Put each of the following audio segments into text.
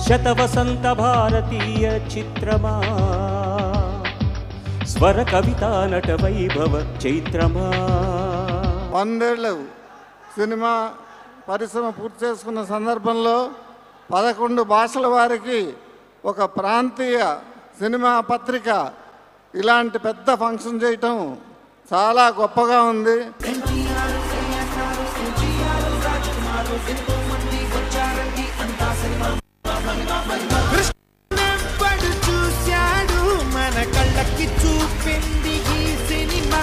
శతవసంత భారతీయ చిత్రమా స్వర కవితా నట వైభవ చైత్రమా. 100 ఏళ్ళు సినిమా పరిశ్రమ పూర్తి చేసుకున్న సందర్భంలో 11 భాషల వారికి ఒక ప్రాంతీయ సినిమా పత్రిక ఇలాంటి పెద్ద ఫంక్షన్ చేయటం చాలా గొప్పగా ఉంది. చూశాడు మన కళ్ళకి చూపింది ఈ సినిమా,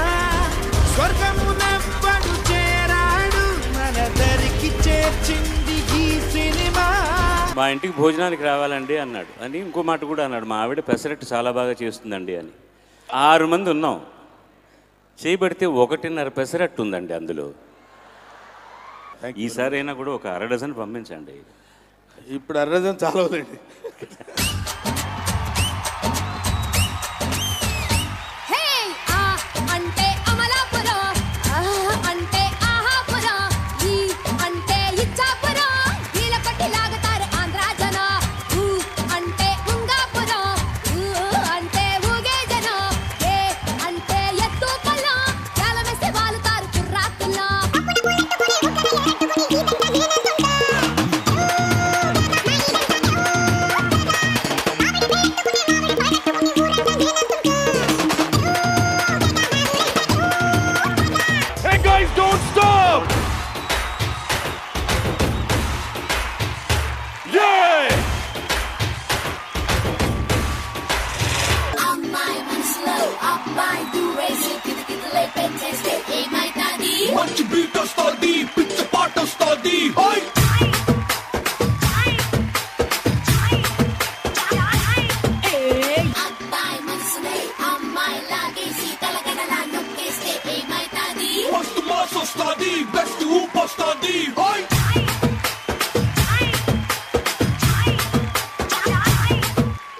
స్వర్గమునెవ్వడు చేరాడు మన దరికి చేర్చింది ఈ సినిమా. మా ఇంటికి భోజనానికి రావాలండి అన్నాడు అని ఇంకో మాట కూడా అన్నాడు. మా ఆవిడ పెసరట్టు చాలా బాగా చేస్తుందండి అని. 6 మంది ఉన్నాం. చేయబడితే 1.5 పెసరట్టు ఉందండి అందులో. ఈసారి అయినా కూడా ఒక 1/2 డజన్ పంపించండి. ఇప్పుడు 1/2 డజన్ చాలా అవునండి.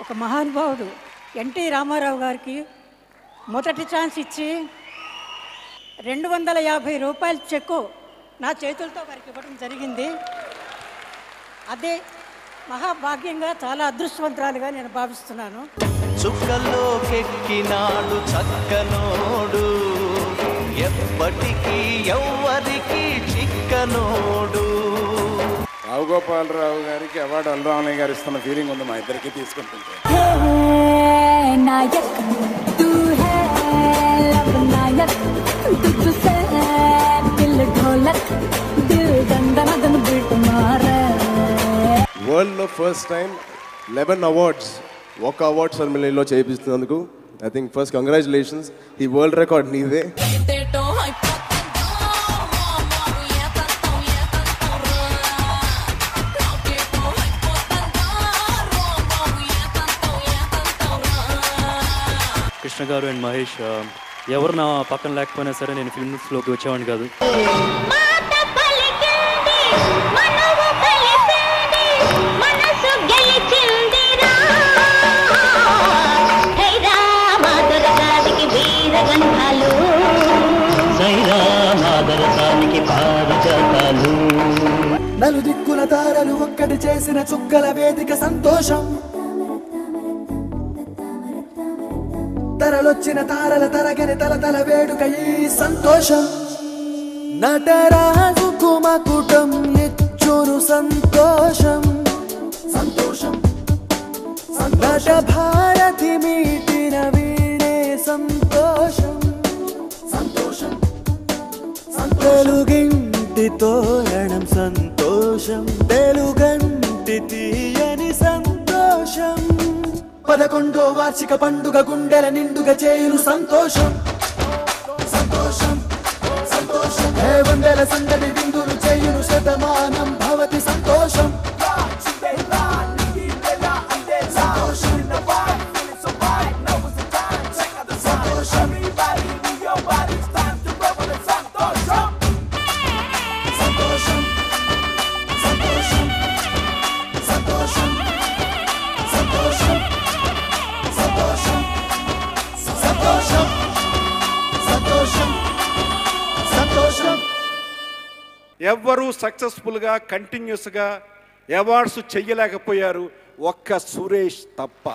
ఒక మహానుభావుడు ఎన్టీ రామారావు గారికి మొదటి ఛాన్స్ ఇచ్చి 250 రూపాయల చెక్కు నా చేతులతో వారికి ఇవ్వడం జరిగింది. అదే మహాభాగ్యంగా, చాలా అదృష్టవంతురాలుగా నేను భావిస్తున్నాను. చుక్కలోకెక్కినాడు చక్కనోడు, ఎప్పటికీ ఎవ్వరికి చిక్కనోడు. రావు గోపాలరావు గారికి అవార్డు అల్రామయ్య గారు ఇస్తున్న ఫీలింగ్ ఉంది మా ఇద్దరికి తీసుకుంటుంటే. వరల్డ్లో ఫస్ట్ టైం 11 అవార్డ్స్ ఒక అవార్డ్ సెరమనీలో చేయిస్తున్నందుకు ఐ థింక్ ఫస్ట్ కంగ్రాచులేషన్స్. ఈ వరల్డ్ రికార్డ్ నీదే. కృష్ణ గారు అండ్ మహేష్ ఎవరు నా పక్కన లేకపోయినా సరే నేను ఫిల్మ్స్లోకి వచ్చేవాడిని కాదు. నలుదిక్కుల తారలు ఒక్కటి చేసిన చుక్కల వేదిక సంతోషం, తరలొచ్చిన తారల తరగని తల వేడుక ఈ సంతోషం. నటరాజు కుమకుటం ఇచ్చును సంతోషం, సంతోషం. నట భారతి మీటిన వీడే సంతోషం, సంతోషం. తెలుగింటి తోరణం సంతోషం, తెలుగంటి తీయని సంతోషం. 11వ వార్షిక పండుగ గుండెల నిండుగా చేయును సంతోషం, సంతోషం, సంతోషం. 100 సందడి విందులు చేయును శతమానం భవతి సంతోషం, ఎవ్వరూ సక్సెస్ఫుల్గా కంటిన్యూస్గా అవార్డ్స్ చెయ్యలేకపోయారు. ఒక్క సురేష్ తప్ప.